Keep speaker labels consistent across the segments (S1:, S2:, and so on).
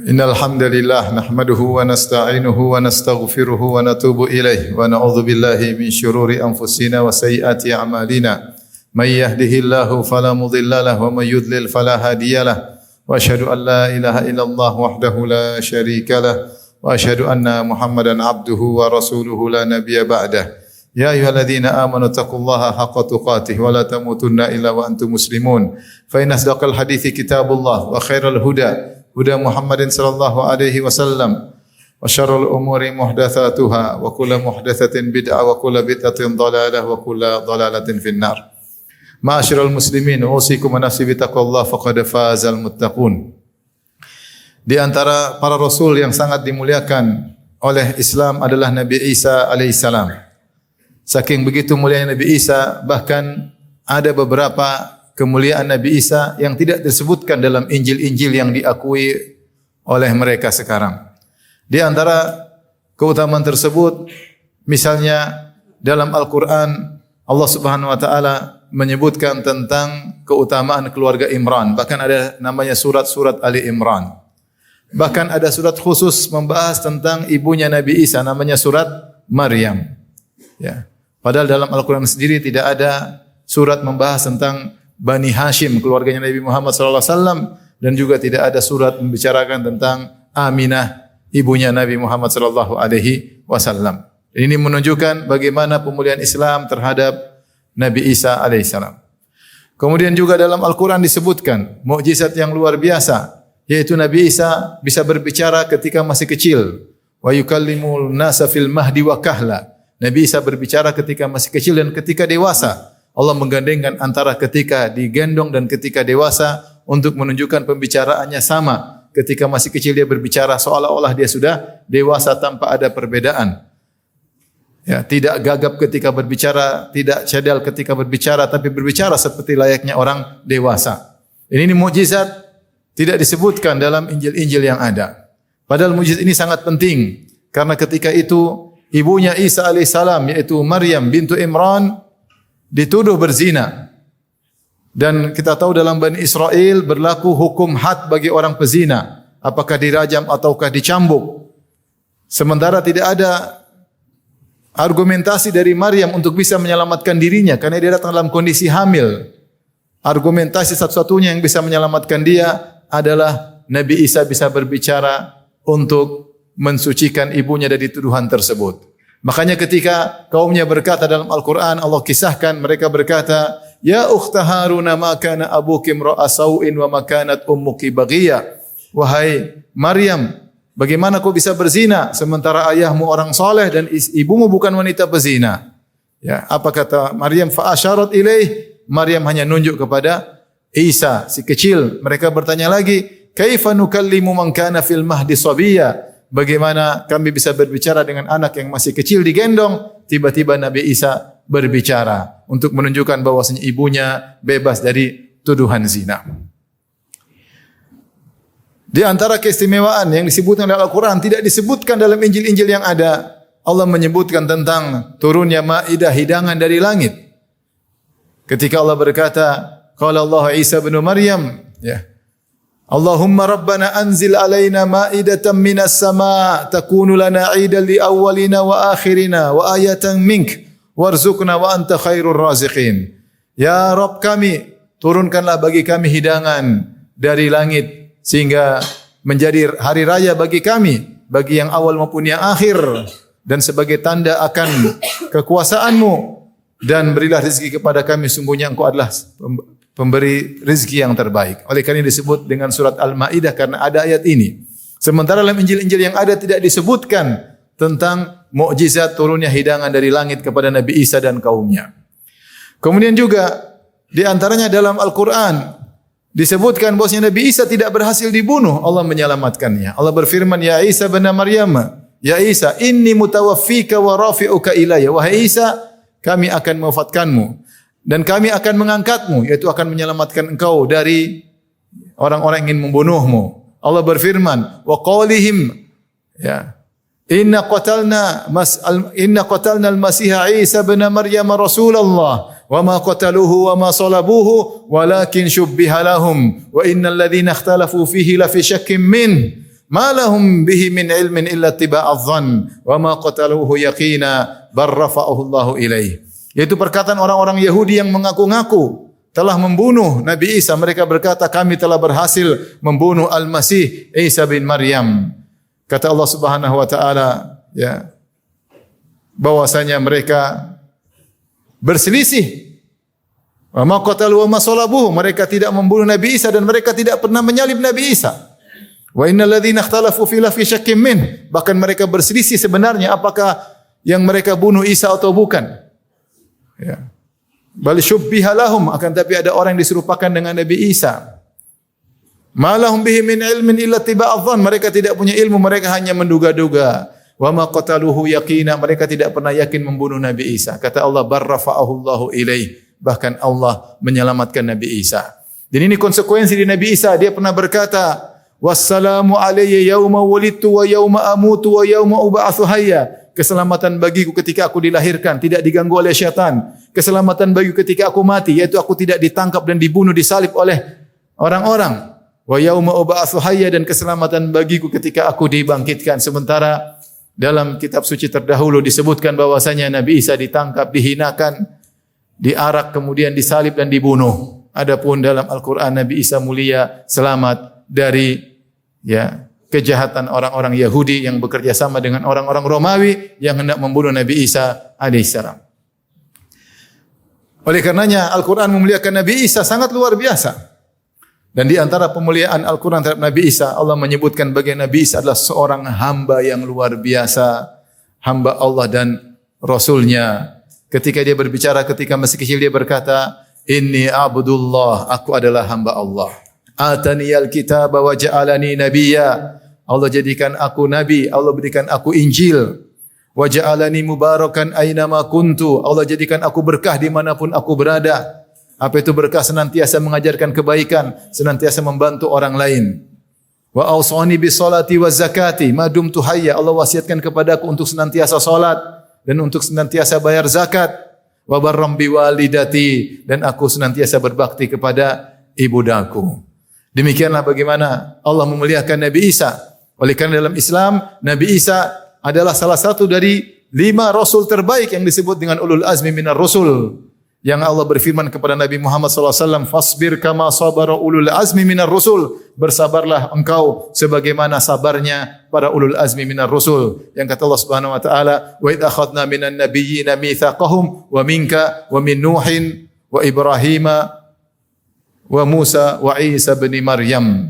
S1: Innal hamdalillah nahmaduhu wa nasta'inuhu wa nastaghfiruhu wa natubu ilaih wa na'udzu billahi min syururi anfusina wa sayyiati a'malina. May yahdihillahu fala mudilla lahu wa may yudlil fala hadiyalah. Wa asyhadu an la ilaha illallah wahdahu la syarika lah wa asyhadu anna Muhammadan abduhu wa rasuluhu la nabiyya ba'dah. Ya ayyuhalladzina amanu taqullaha haqqa tuqatih wa la tamutunna illa wa antum muslimun. Fa inna asdaqal hadithi kitabullah wa khairal huda huda Muhammadin sallallahu alaihi wasallam wa syarrul umuri muhdatsatuha wa kullu muhdatsatin bid'ah wa kullu bid'atin dhalalah wa kullu dhalalatin finnar. Ma'asyiral muslimin, usikum wa nafsi bittaqwallah faqad fazal muttaqun. Di antara para rasul yang sangat dimuliakan oleh Islam adalah Nabi Isa alaihissalam. Saking begitu mulianya Nabi Isa, bahkan ada beberapa kemuliaan Nabi Isa yang tidak disebutkan dalam Injil-Injil yang diakui oleh mereka sekarang. Di antara keutamaan tersebut, misalnya dalam Al-Quran, Allah Subhanahu wa Ta'ala menyebutkan tentang keutamaan keluarga Imran. Bahkan ada namanya surat-surat Ali Imran. Bahkan ada surat khusus membahas tentang ibunya Nabi Isa, namanya surat Maryam. Ya. Padahal dalam Al-Quran sendiri tidak ada surat membahas tentang Bani Hashim, keluarganya Nabi Muhammad SAW, dan juga tidak ada surat membicarakan tentang Aminah, ibunya Nabi Muhammad SAW. Ini menunjukkan bagaimana pemulihan Islam terhadap Nabi Isa alaihissalam. Kemudian juga dalam Al-Quran disebutkan mukjizat yang luar biasa, yaitu Nabi Isa bisa berbicara ketika masih kecil. Wa yukallimul nasa fil mahdi wa kahla. Nabi Isa berbicara ketika masih kecil dan ketika dewasa. Allah menggandengkan antara ketika digendong dan ketika dewasa untuk menunjukkan pembicaraannya sama. Ketika masih kecil dia berbicara seolah-olah dia sudah dewasa tanpa ada perbedaan. Ya, tidak gagap ketika berbicara, tidak cadel ketika berbicara, tapi berbicara seperti layaknya orang dewasa. Ini mukjizat tidak disebutkan dalam Injil-Injil yang ada. Padahal mukjizat ini sangat penting karena ketika itu ibunya Isa alaihissalam yaitu Maryam bintu Imran dituduh berzina. Dan kita tahu dalam Bani Israel berlaku hukum had bagi orang pezina, apakah dirajam ataukah dicambuk. Sementara tidak ada argumentasi dari Maryam untuk bisa menyelamatkan dirinya karena dia datang dalam kondisi hamil. Argumentasi satu-satunya yang bisa menyelamatkan dia adalah Nabi Isa bisa berbicara untuk mensucikan ibunya dari tuduhan tersebut. Makanya ketika kaumnya berkata dalam Al-Quran, Allah kisahkan mereka berkata, Ya ukhta Haruna ma kana abuki imra'a saw'in wa ma kanat ummuki baghiyah. Wahai Maryam, bagaimana kau bisa berzina sementara ayahmu orang soleh dan ibumu bukan wanita pezina? Ya, apa kata Maryam? Fa asyarat ilaih. Maryam hanya nunjuk kepada Isa si kecil. Mereka bertanya lagi, kaifa nukallimu man kana fil mahdi sabiyya? Bagaimana kami bisa berbicara dengan anak yang masih kecil digendong? Tiba-tiba Nabi Isa berbicara untuk menunjukkan bahwasanya ibunya bebas dari tuduhan zina. Di antara keistimewaan yang disebutkan dalam Al-Quran tidak disebutkan dalam Injil-Injil yang ada. Allah menyebutkan tentang turunnya Maidah, hidangan dari langit. Ketika Allah berkata, qala Allah Isa bin Maryam, ya. Allahumma rabbana anzil alaina ma'idatan minas sama' takunu lana 'idan li awwalina wa akhirina wa ayatan mink warzuqna wa anta khairur raziqin. Ya Rabb kami, turunkanlah bagi kami hidangan dari langit sehingga menjadi hari raya bagi kami, bagi yang awal maupun yang akhir, dan sebagai tanda akan kekuasaanmu, dan berilah rezeki kepada kami, sungguhnya Engkau adalah pemberi rezeki yang terbaik. Oleh karena ini disebut dengan surat Al-Maidah karena ada ayat ini. Sementara dalam Injil-Injil yang ada tidak disebutkan tentang mukjizat turunnya hidangan dari langit kepada Nabi Isa dan kaumnya. Kemudian juga di antaranya dalam Al-Quran disebutkan bahwasanya Nabi Isa tidak berhasil dibunuh, Allah menyelamatkannya. Allah berfirman, Ya Isa bin Maryam, Ya Isa, inni mutawaffika wa rafi'uka ilayya. Wahai Isa, kami akan mewafatkanmu dan kami akan mengangkatmu, yaitu akan menyelamatkan engkau dari orang-orang yang ingin membunuhmu. Allah berfirman, wa qawlihim, ya, inna qatalna al-Masiha Isa bin Maryam Rasulullah wa ma qataluhu wa ma salabuhu walakin syubbiha lahum wa innal ladzina ikhtalafu fihi la fi syakkin min ma lahum bihi min ilmin illa ittiba'adh dhann wa ma qataluhu yaqina bal rafa'ahu Allahu ilaih. Yaitu perkataan orang-orang Yahudi yang mengaku-ngaku telah membunuh Nabi Isa. Mereka berkata, kami telah berhasil membunuh Al-Masih Isa bin Maryam. Kata Allah Subhanahu wa taala, ya, bahwasanya mereka berselisih. Wa ma qatalu wa ma salabuhu, mereka tidak membunuh Nabi Isa dan mereka tidak pernah menyalib Nabi Isa. Wa innal ladzina ikhtalafu fi syakkim min, bahkan mereka berselisih sebenarnya apakah yang mereka bunuh Isa atau bukan. Ya. Bal syubbiha lahum, akan tapi ada orang yang diserupakan dengan Nabi Isa. Ma lahum bihi min ilmin illa ittiba'adh dhann, mereka tidak punya ilmu, mereka hanya menduga-duga. Wa ma qataluhu yaqina, mereka tidak pernah yakin membunuh Nabi Isa. Kata Allah, barrafa'ahu Allahu ilaih, bahkan Allah menyelamatkan Nabi Isa. Dan ini konsekuensi di Nabi Isa. Dia pernah berkata, wassalamu alayya yauma wulidtu wa yauma amutu wa yauma ub'atsu hayya. Keselamatan bagiku ketika aku dilahirkan, tidak diganggu oleh syaitan. Keselamatan bagiku ketika aku mati, yaitu aku tidak ditangkap dan dibunuh, disalib oleh orang-orang. Wa yauma ub'atsu hayya, dan keselamatan bagiku ketika aku dibangkitkan. Sementara dalam kitab suci terdahulu disebutkan bahwasanya Nabi Isa ditangkap, dihinakan, diarak, kemudian disalib dan dibunuh. Adapun dalam Al-Quran Nabi Isa mulia selamat dari kejahatan orang-orang Yahudi yang bekerja sama dengan orang-orang Romawi yang hendak membunuh Nabi Isa alaihissalam. Oleh karenanya Al-Quran memuliakan Nabi Isa sangat luar biasa. Dan di antara pemuliaan Al-Quran terhadap Nabi Isa, Allah menyebutkan bagian Nabi Isa adalah seorang hamba yang luar biasa, hamba Allah dan Rasulnya. Ketika dia berbicara, ketika masih kecil dia berkata, Inni abdullah, aku adalah hamba Allah. Ataniyal kitaba wa ja'alani nabiyya. Allah jadikan aku nabi, Allah berikan aku Injil. Wa ja'alani mubarakan aynama kuntu. Allah jadikan aku berkah dimanapun aku berada. Apa itu berkah? Senantiasa mengajarkan kebaikan, senantiasa membantu orang lain. Wa awsani bis salati waz zakati ma dumtu hayya. Allah wasiatkan kepadaku untuk senantiasa salat dan untuk senantiasa bayar zakat. Wa barram bi walidati, dan aku senantiasa berbakti kepada ibundaku. Demikianlah bagaimana Allah memuliakan Nabi Isa. Oleh karena dalam Islam, Nabi Isa adalah salah satu dari 5 rasul terbaik yang disebut dengan ulul azmi minar rusul. Yang Allah berfirman kepada Nabi Muhammad SAW, fasbir kama sabara ulul azmi minar rusul. Bersabarlah engkau sebagaimana sabarnya para ulul azmi minar rusul. Yang kata Allah Subhanahu wa taala, wa idh akhadna minan nabiyyina mitsaqahum wa minka wa min Nuhin wa Ibrahima wa Musa wa Isa bin Maryam.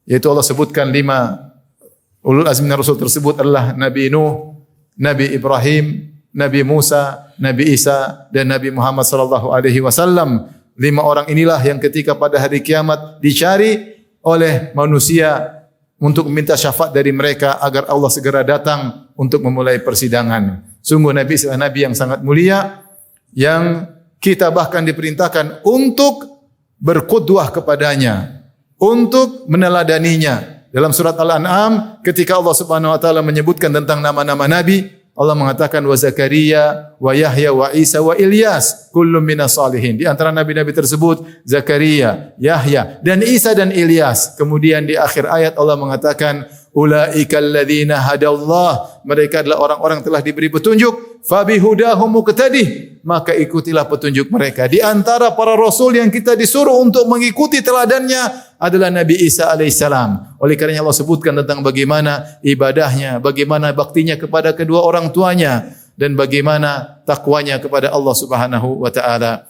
S1: Yaitu Allah sebutkan 5 ulul azmi minar rusul tersebut adalah Nabi Nuh, Nabi Ibrahim, Nabi Musa, Nabi Isa dan Nabi Muhammad sallallahu alaihi wasallam. 5 orang inilah yang ketika pada hari kiamat dicari oleh manusia untuk meminta syafaat dari mereka agar Allah segera datang untuk memulai persidangan. Sungguh Nabi adalah Nabi yang sangat mulia, yang kita bahkan diperintahkan untuk berqudwah kepadanya, untuk meneladaninya. Dalam surat Al-An'am ketika Allah Subhanahu wa taala menyebutkan tentang nama-nama nabi, Allah mengatakan wa Zakaria wa Yahya wa Isa wa Ilyas kullum minas salihin. Di antara nabi-nabi tersebut Zakaria, Yahya dan Isa dan Ilyas. Kemudian di akhir ayat Allah mengatakan ulaikal ladzina hadallah, mereka adalah orang-orang telah diberi petunjuk, fabihudahum muqtadih, maka ikutilah petunjuk mereka. Di antara para rasul yang kita disuruh untuk mengikuti teladannya adalah Nabi Isa alaihissalam. Oleh karenanya Allah sebutkan tentang bagaimana ibadahnya, bagaimana baktinya kepada kedua orang tuanya, dan bagaimana takwanya kepada Allah Subhanahu wa taala.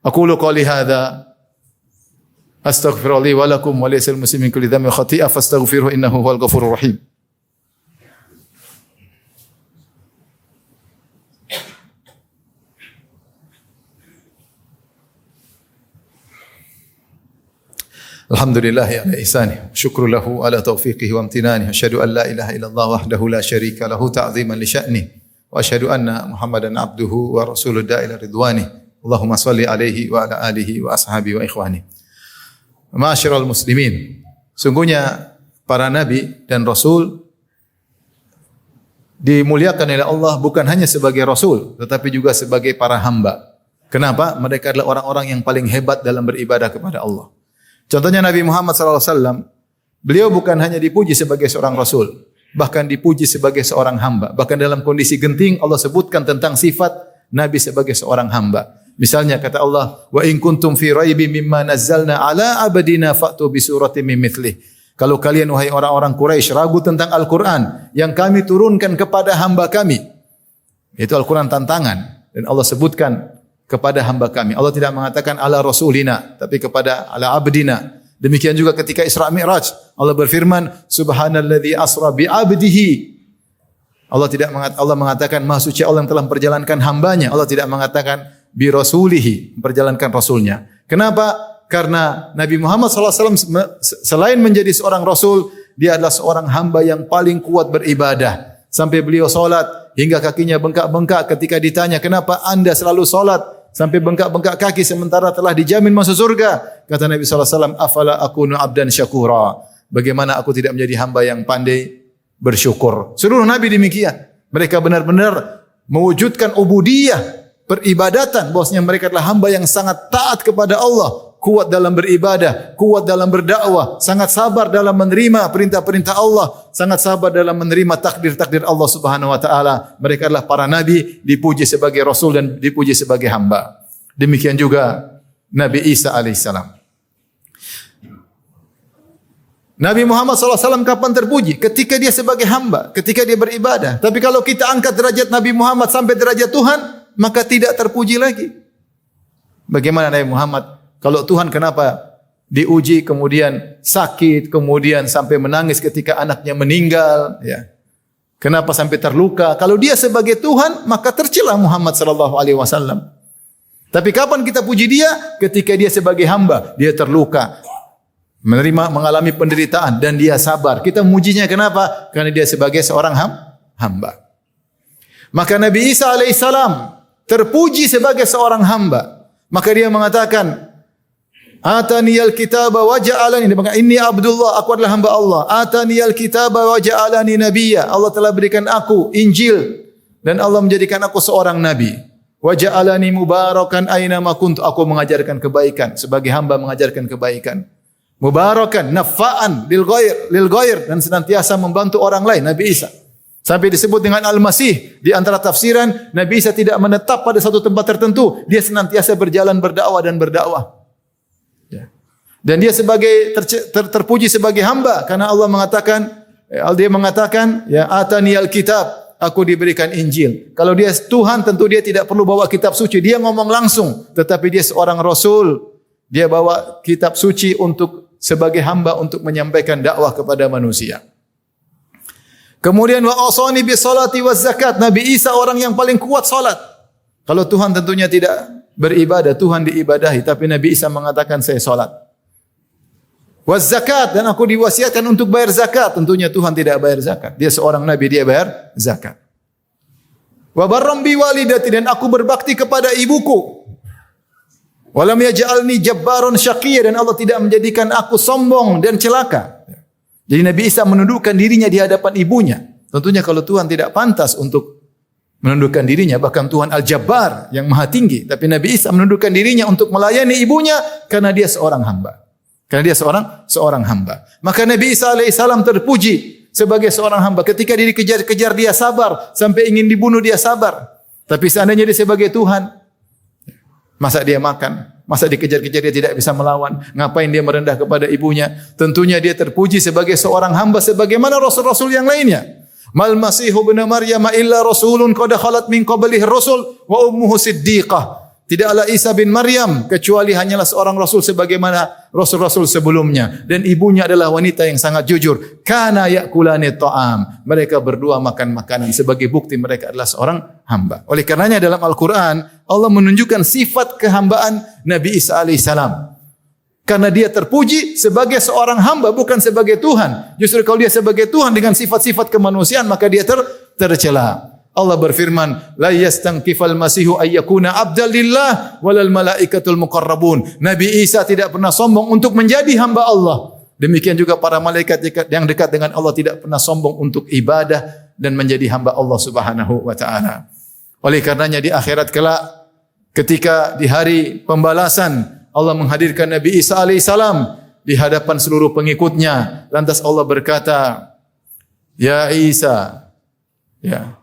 S1: Aqulu qouli hadza astaghfirullah wa lakum wa lisal muslimin kulli dhanbin khati'ah fastaghfiruhu innahu huwal ghafurur rahim. Alhamdulillah ala ihsanih, syukru lahu ala taufiqihi wa amtinani, asyhadu an la ilaha illallah wahdahu la syarika lahu ta'ziman li sya'nih, wa asyhadu anna Muhammadan abduhu wa rasuluhu da'ila ridwanih. Allahumma salli alaihi wa ala alihi wa ashabihi wa ikhwani. Ma'asyiral muslimin, sungguhnya para nabi dan rasul dimuliakan oleh Allah bukan hanya sebagai rasul tetapi juga sebagai para hamba. Kenapa? Mereka adalah orang-orang yang paling hebat dalam beribadah kepada Allah. Contohnya Nabi Muhammad SAW Beliau bukan hanya dipuji sebagai seorang rasul, bahkan dipuji sebagai seorang hamba. Bahkan dalam kondisi genting Allah sebutkan tentang sifat Nabi sebagai seorang hamba. Misalnya kata Allah, "Wa in kuntum fi raibin mimma nazzalna ala abdina fa'tu bi suratin min mithlih." Kalau kalian wahai orang-orang Quraisy ragu tentang Al-Qur'an yang kami turunkan kepada hamba kami, itu Al-Qur'an tantangan, dan Allah sebutkan kepada hamba kami. Allah tidak mengatakan ala rasulina, tapi kepada ala abdina. Demikian juga ketika Isra Mi'raj, Allah berfirman, "Subhanalladzi asra bi 'abdihi." Allah mengatakan Maha suci Allah yang telah memperjalankan hambanya. Allah tidak mengatakan bi rasulihi, memperjalankan rasulnya. Kenapa? Karena Nabi Muhammad SAW selain menjadi seorang rasul, dia adalah seorang hamba yang paling kuat beribadah. Sampai beliau salat hingga kakinya bengkak-bengkak ketika ditanya, "Kenapa Anda selalu salat sampai bengkak-bengkak kaki sementara telah dijamin masuk surga?" Kata Nabi SAW, "Afala akunu abdan syakura." Bagaimana aku tidak menjadi hamba yang pandai bersyukur. Seluruh Nabi demikian. Mereka benar-benar mewujudkan ubudiyah, peribadatan, bahwasanya mereka adalah hamba yang sangat taat kepada Allah, kuat dalam beribadah, kuat dalam berdakwah, sangat sabar dalam menerima perintah-perintah Allah, sangat sabar dalam menerima takdir-takdir Allah Subhanahu wa taala. Mereka adalah para nabi, dipuji sebagai rasul dan dipuji sebagai hamba. Demikian juga Nabi Isa alaihissalam. Nabi Muhammad SAW kapan terpuji? Ketika dia sebagai hamba, ketika dia beribadah. Tapi kalau kita angkat derajat Nabi Muhammad sampai derajat Tuhan, maka tidak terpuji lagi. Bagaimana Nabi Muhammad? Kalau Tuhan kenapa diuji, kemudian sakit, kemudian sampai menangis ketika anaknya meninggal, ya. Kenapa sampai terluka? Kalau dia sebagai Tuhan, maka tercela Muhammad sallallahu alaihi wasallam. Tapi kapan kita puji dia? Ketika dia sebagai hamba, dia terluka, mengalami penderitaan dan dia sabar. Kita memujinya kenapa? Karena dia sebagai seorang hamba. Maka Nabi Isa alaihissalam terpuji sebagai seorang hamba. Maka dia mengatakan, "Ataniyal kitaba wa ja'alani," inni Abdullah, aku adalah hamba Allah. "Ataniyal kitaba wa ja'alani nabiyya." Allah telah berikan aku Injil dan Allah menjadikan aku seorang nabi. "Wa ja'alani mubarakan aina ma kuntu." Aku mengajarkan kebaikan, sebagai hamba mengajarkan kebaikan. Mubarakan, nafa'an lil ghair, dan senantiasa membantu orang lain. Nabi Isa sampai disebut dengan Al-Masih. Di antara tafsiran, Nabi Isa tidak menetap pada satu tempat tertentu, dia senantiasa berjalan berdakwah dan berdakwah. Dan dia sebagai terpuji sebagai hamba karena Allah mengatakan, ya ataniyal kitab, aku diberikan Injil. Kalau dia Tuhan, tentu dia tidak perlu bawa kitab suci, dia ngomong langsung. Tetapi dia seorang rasul, dia bawa kitab suci untuk sebagai hamba untuk menyampaikan dakwah kepada manusia. Kemudian wa awsani bis salati waz zakat. Nabi Isa orang yang paling kuat salat. Kalau Tuhan tentunya tidak beribadah, Tuhan diibadahi, tapi Nabi Isa mengatakan saya salat. Waz zakat, dan aku diwasiatkan untuk bayar zakat. Tentunya Tuhan tidak bayar zakat. Dia seorang nabi, dia bayar zakat. Wa barram bi walidati, dan aku berbakti kepada ibuku. Walam yaj'alni jabbaron syaqiyya, dan Allah tidak menjadikan aku sombong dan celaka. Jadi Nabi Isa menundukkan dirinya di hadapan ibunya. Tentunya kalau Tuhan tidak pantas untuk menundukkan dirinya, bahkan Tuhan Al-Jabbar yang maha tinggi, tapi Nabi Isa menundukkan dirinya untuk melayani ibunya karena dia seorang hamba. Karena dia seorang hamba. Maka Nabi Isa alaihissalam terpuji sebagai seorang hamba. Ketika dia dikejar-kejar, dia sabar. Sampai ingin dibunuh, dia sabar. Tapi seandainya dia sebagai Tuhan, masa dia makan? Masa dikejar-kejar dia tidak bisa melawan? Ngapain dia merendah kepada ibunya? Tentunya dia terpuji sebagai seorang hamba sebagaimana rasul-rasul yang lainnya. Mal Masihu ibn Maryam illa rasulun qad khalat min qablihi rusul wa ummuhu siddiqah. Tidaklah Isa bin Maryam kecuali hanyalah seorang rasul sebagaimana rasul-rasul sebelumnya, dan ibunya adalah wanita yang sangat jujur. Kana yakulani ta'am. Mereka berdua makan makanan sebagai bukti mereka adalah seorang hamba. Oleh karenanya dalam Al-Qur'an Allah menunjukkan sifat kehambaan Nabi Isa alaihissalam. Karena dia terpuji sebagai seorang hamba, bukan sebagai Tuhan. Justru kalau dia sebagai Tuhan dengan sifat-sifat kemanusiaan, maka dia tercela. Allah berfirman, la yastankifal masihu ayyakuna abdal lillah walal malaikatul muqarrabun. Nabi Isa tidak pernah sombong untuk menjadi hamba Allah. Demikian juga para malaikat yang dekat dengan Allah tidak pernah sombong untuk ibadah dan menjadi hamba Allah Subhanahu wa taala. Oleh karenanya di akhirat kelak, ketika di hari pembalasan Allah menghadirkan Nabi Isa alaihissalam di hadapan seluruh pengikutnya. Lantas Allah berkata, "Ya Isa, ya.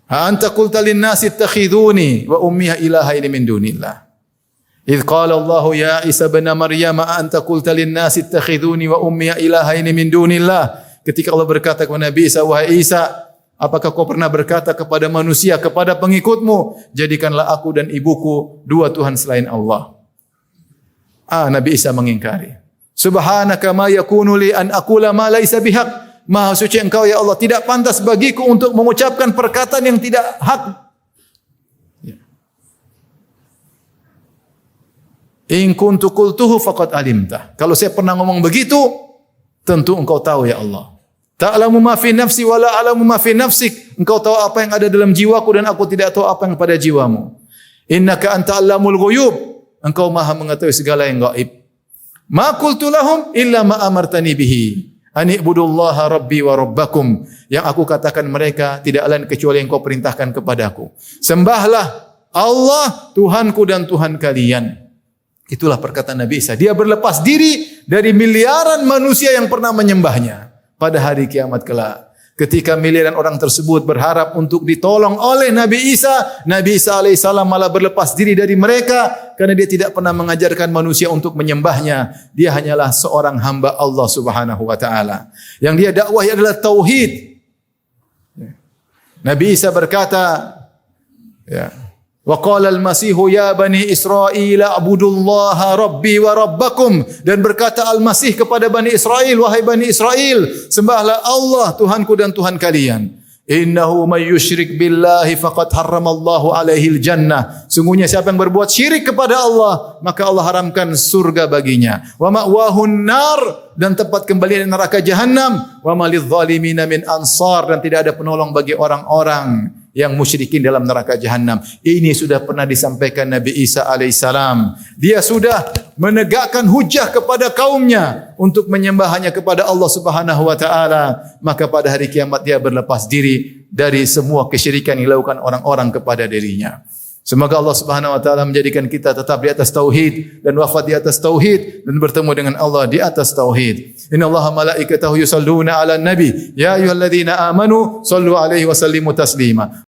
S1: Ha anta qulta lin-nasi ittakhiduni wa ummiya ilahaini min dunillah." Idz qala Allah ya Isa ibn Maryam a anta qulta lin-nasi ittakhiduni wa ummiya ilahaini min dunillah. Ketika Allah berkata kepada Nabi Isa, "Wahai Isa, apakah kau pernah berkata kepada manusia, kepada pengikutmu, jadikanlah aku dan ibuku dua Tuhan selain Allah?" Nabi Isa mengingkari. "Subhanaka ma yakunu li an aqula ma laisa bihaq." Maha suci Engkau ya Allah, tidak pantas bagiku untuk mengucapkan perkataan yang tidak hak. In kuntu qultuhu faqad alimta. Kalau saya pernah ngomong begitu, tentu Engkau tahu ya Allah. Ta'lamu ma fi nafsi wa la a'lamu ma fi nafsik. Engkau tahu apa yang ada dalam jiwaku dan aku tidak tahu apa yang pada jiwamu. Innaka anta 'allamul ghuyub. Engkau Maha mengetahui segala yang gaib. Ma qultu lahum illa ma amartani bihi. Ani ibudullaha rabbi wa rabbakum. Yang aku katakan mereka tidak lain kecuali yang kau perintahkan kepadaku. Sembahlah Allah, Tuhanku dan Tuhan kalian. Itulah perkataan Nabi Isa. Dia berlepas diri dari miliaran manusia yang pernah menyembahnya. Pada hari kiamat kelak, ketika miliaran orang tersebut berharap untuk ditolong oleh Nabi Isa alaihissalam malah berlepas diri dari mereka karena dia tidak pernah mengajarkan manusia untuk menyembahnya. Dia hanyalah seorang hamba Allah Subhanahu wa taala. Yang dia dakwahi adalah tauhid. Nabi Isa berkata, ya, wa qala al-Masihu ya bani Israil a'budullaha rabbi wa rabbakum. Dan berkata Al-Masih kepada Bani Israel, wahai Bani Israel, sembahlah Allah, Tuhanku dan Tuhan kalian. Innahu may yusyrik billahi faqad harramallahu alaihi al-jannah. Sungguhnya siapa yang berbuat syirik kepada Allah, maka Allah haramkan surga baginya. Wa ma'wahun nar, dan tempat kembali neraka jahanam. Wa malidh zalimina min ansar, dan tidak ada penolong bagi orang-orang yang musyrikin dalam neraka jahanam. Ini sudah pernah disampaikan Nabi Isa alaihissalam. Dia sudah menegakkan hujah kepada kaumnya untuk menyembah hanya kepada Allah Subhanahu wa taala. Maka pada hari kiamat dia berlepas diri dari semua kesyirikan yang dilakukan orang-orang kepada dirinya. Semoga Allah Subhanahu wa taala menjadikan kita tetap di atas tauhid dan wafat di atas tauhid dan bertemu dengan Allah di atas tauhid. Innallaha malaikatahu yusalluna 'alan nabi ya ayyuhalladzina amanu sallu 'alaihi wa sallimu taslima.